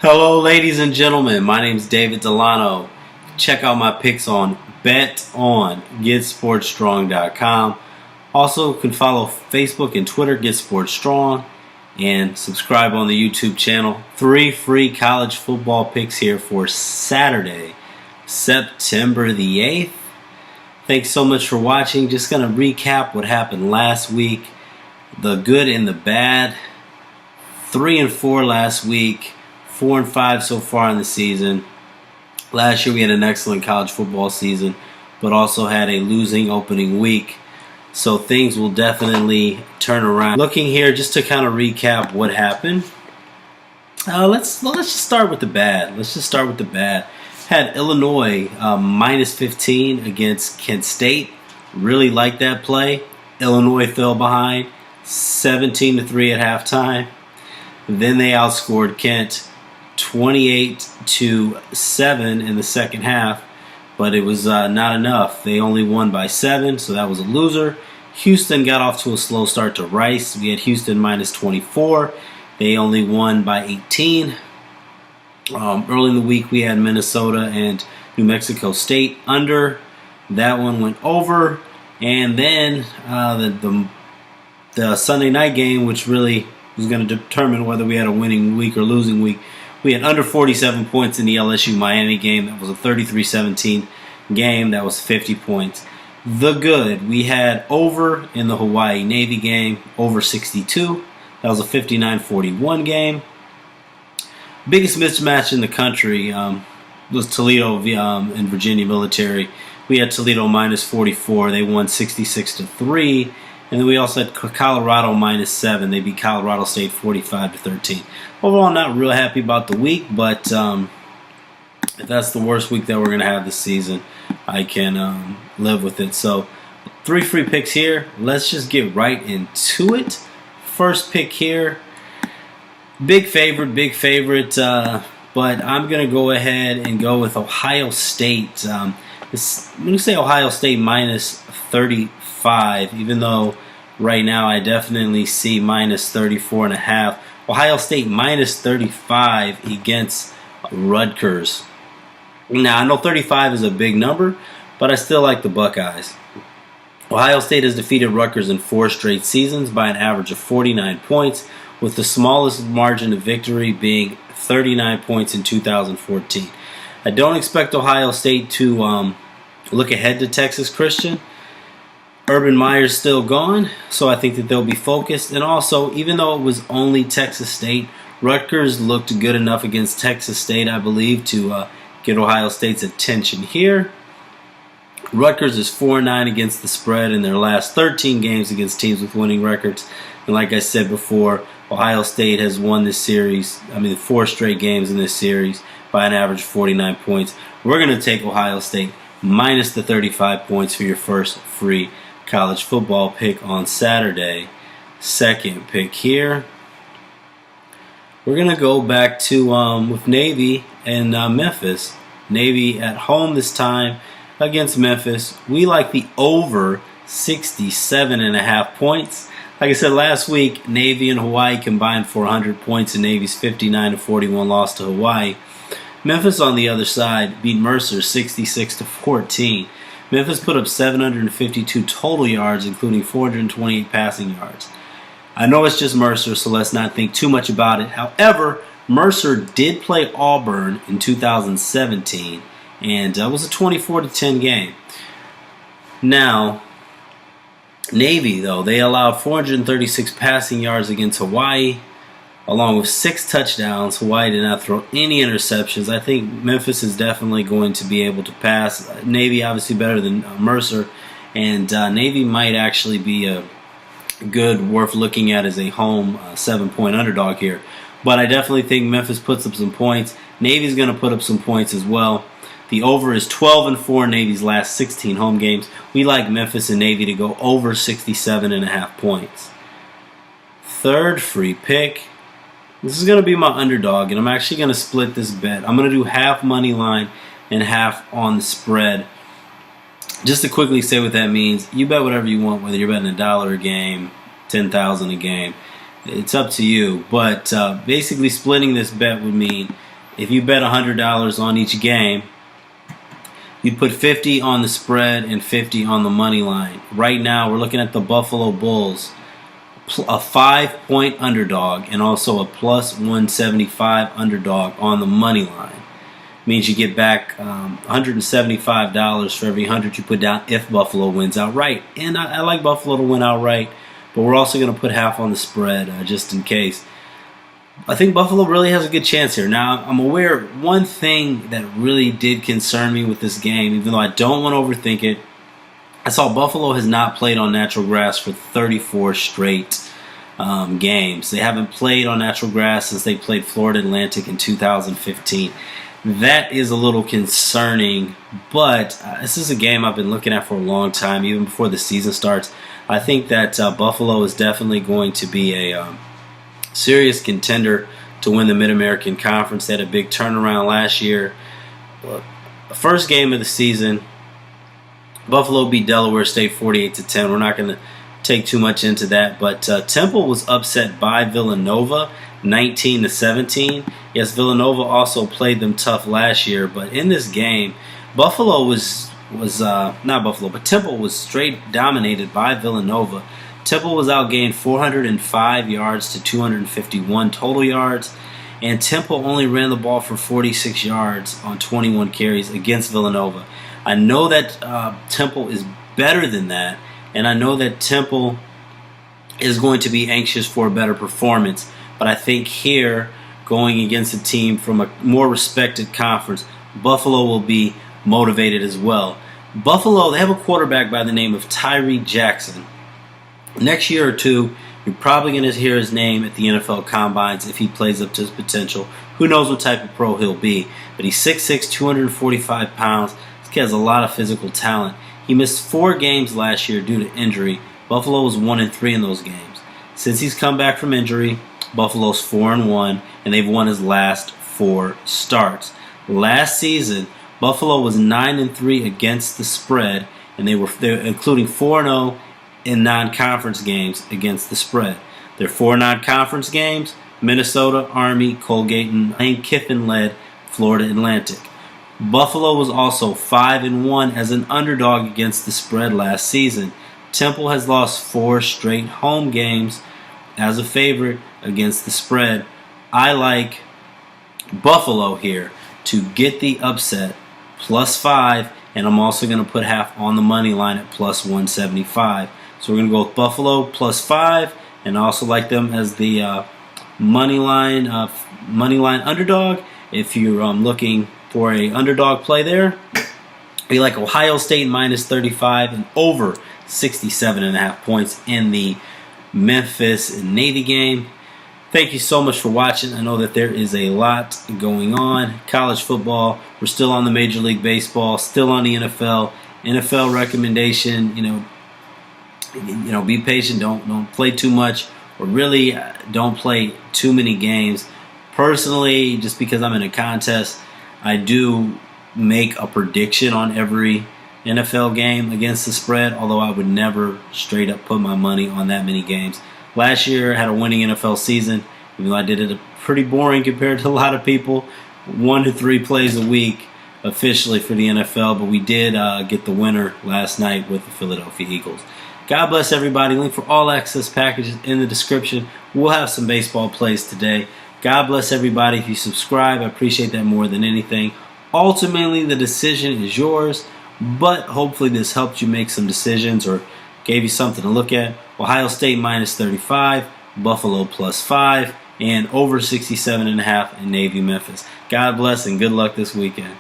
Hello, ladies and gentlemen. My name is David Delano. Check out my picks on BetOnGetSportsStrong.com. Also, you can follow Facebook and Twitter, Get Sports Strong, and subscribe on the YouTube channel. 3 free college football picks here for Saturday, September the 8th. Thanks so much for watching. Just going to recap what happened last week. The good and the bad. 3-4 last week. 4-5 so far in the season. Last year we had an excellent college football season, but also had a losing opening week. So things will definitely turn around. Looking here just to kind of recap what happened. Let's just start with the bad. Had Illinois minus 15 against Kent State. Really liked that play. Illinois fell behind 17-3 at halftime. Then they outscored Kent 28-7 in the second half, but it was not enough. They only won by 7, so that was a loser. Houston got off to a slow start to Rice. We had Houston minus 24. They only won by 18. Early in the week, we had Minnesota and New Mexico State under. That one went over. And then the Sunday night game, which really was going to determine whether we had a winning week or losing week, we had under 47 points in the LSU-Miami game. That was a 33-17 game. That was 50 points. The good, we had over in the Hawaii-Navy game, over 62. That was a 59-41 game. Biggest mismatch in the country was Toledo and Virginia Military. We had Toledo minus 44. They won 66-3. And then we also had Colorado minus 7. They beat Colorado State 45-13. Overall, not real happy about the week, but if that's the worst week that we're going to have this season, I can live with it. So, 3 free picks here. Let's just get right into it. First pick here, big favorite, but I'm going to go ahead and go with Ohio State. I'm going to say Ohio State minus 35, even though right now I definitely see minus 34.5. Ohio State minus 35 against Rutgers. Now, I know 35 is a big number, but I still like the Buckeyes. Ohio State has defeated Rutgers in 4 straight seasons by an average of 49 points, with the smallest margin of victory being 39 points in 2014. I don't expect Ohio State to look ahead to Texas Christian. Urban Meyer's still gone, so I think that they'll be focused. And also, even though it was only Texas State, Rutgers looked good enough against Texas State, I believe, to get Ohio State's attention here. Rutgers is 4-9 against the spread in their last 13 games against teams with winning records. And like I said before, Ohio State has won this series, 4 straight games in this series by an average of 49 points. We're going to take Ohio State minus the 35 points for your first free college football pick on Saturday. Second pick here, we're going to go back to with Navy and Memphis. Navy at home this time against Memphis. We like the over 67.5 points. Like I said last week, Navy and Hawaii combined for 100 points in Navy's 59-41 loss to Hawaii. Memphis on the other side beat Mercer 66-14. Memphis put up 752 total yards, including 428 passing yards. I know it's just Mercer, so let's not think too much about it. However, Mercer did play Auburn in 2017, and it was a 24-10 game. Now, Navy, though, they allowed 436 passing yards against Hawaii, along with 6 touchdowns. Hawaii did not throw any interceptions. I think Memphis is definitely going to be able to pass. Navy obviously better than Mercer, and Navy might actually be a good, worth looking at as a home 7-point underdog here. But I definitely think Memphis puts up some points. Navy's going to put up some points as well. The over is 12-4 in Navy's last 16 home games. We like Memphis and Navy to go over 67.5 points. Third free pick. This is going to be my underdog, and I'm actually going to split this bet. I'm going to do half money line and half on the spread. Just to quickly say what that means, you bet whatever you want, whether you're betting $1 a game, $10,000 a game. It's up to you. But basically splitting this bet would mean if you bet $100 on each game, you'd put 50 on the spread and 50 on the money line. Right now, we're looking at the Buffalo Bulls, a 5-point underdog, and also a plus 175 underdog on the money line. Means you get back $175 for every 100 you put down if Buffalo wins outright. And I like Buffalo to win outright, but we're also going to put half on the spread just in case. I think Buffalo really has a good chance here. Now, I'm aware one thing that really did concern me with this game, even though I don't want to overthink it, I saw Buffalo has not played on natural grass for 34 straight games. They haven't played on natural grass since they played Florida Atlantic in 2015. That is a little concerning, but this is a game I've been looking at for a long time, even before the season starts. I think that Buffalo is definitely going to be a serious contender to win the Mid-American Conference. They had a big turnaround last year. The first game of the season, Buffalo beat Delaware State 48-10. We're not going to take too much into that, but Temple was upset by Villanova 19-17. Yes, Villanova also played them tough last year, but in this game, Buffalo Temple was straight dominated by Villanova. Temple was outgained 405 yards to 251 total yards, and Temple only ran the ball for 46 yards on 21 carries against Villanova. I know that Temple is better than that, and I know that Temple is going to be anxious for a better performance, but I think here, going against a team from a more respected conference, Buffalo will be motivated as well. Buffalo, they have a quarterback by the name of Tyree Jackson. Next year or two, you're probably going to hear his name at the NFL Combines if he plays up to his potential. Who knows what type of pro he'll be. But he's 6'6", 245 pounds. This kid has a lot of physical talent. He missed 4 games last year due to injury. Buffalo was 1-3 in those games. Since he's come back from injury, Buffalo's 4-1, and they've won his last 4 starts. Last season, Buffalo was 9-3 against the spread, and they're including 4-0 in non-conference games against the spread. Their 4 non-conference games: Minnesota, Army, Colgate, and Lane Kiffin led Florida Atlantic. Buffalo was also 5-1 as an underdog against the spread last season. Temple has lost 4 straight home games as a favorite against the spread. I like Buffalo here to get the upset, +5, and I'm also going to put half on the money line at +175. So we're going to go with Buffalo +5, and I also like them as the money line underdog. If you're looking for a underdog play there, you like Ohio State -35 and over 67.5 points in the Memphis and Navy game. Thank you so much for watching. I know that there is a lot going on. College football, we're still on the Major League Baseball, still on the NFL. NFL recommendation, be patient. Don't play too much, or really don't play too many games. Personally, just because I'm in a contest, I do make a prediction on every NFL game against the spread, although I would never straight up put my money on that many games. Last year, I had a winning NFL season, even though I did it pretty boring compared to a lot of people. 1 to 3 plays a week officially for the NFL, but we did get the winner last night with the Philadelphia Eagles. God bless everybody. Link for all access packages in the description. We'll have some baseball plays today. God bless everybody. If you subscribe, I appreciate that more than anything. Ultimately, the decision is yours, but hopefully this helped you make some decisions or gave you something to look at. Ohio State -35, Buffalo +5, and over 67.5 in Navy Memphis. God bless and good luck this weekend.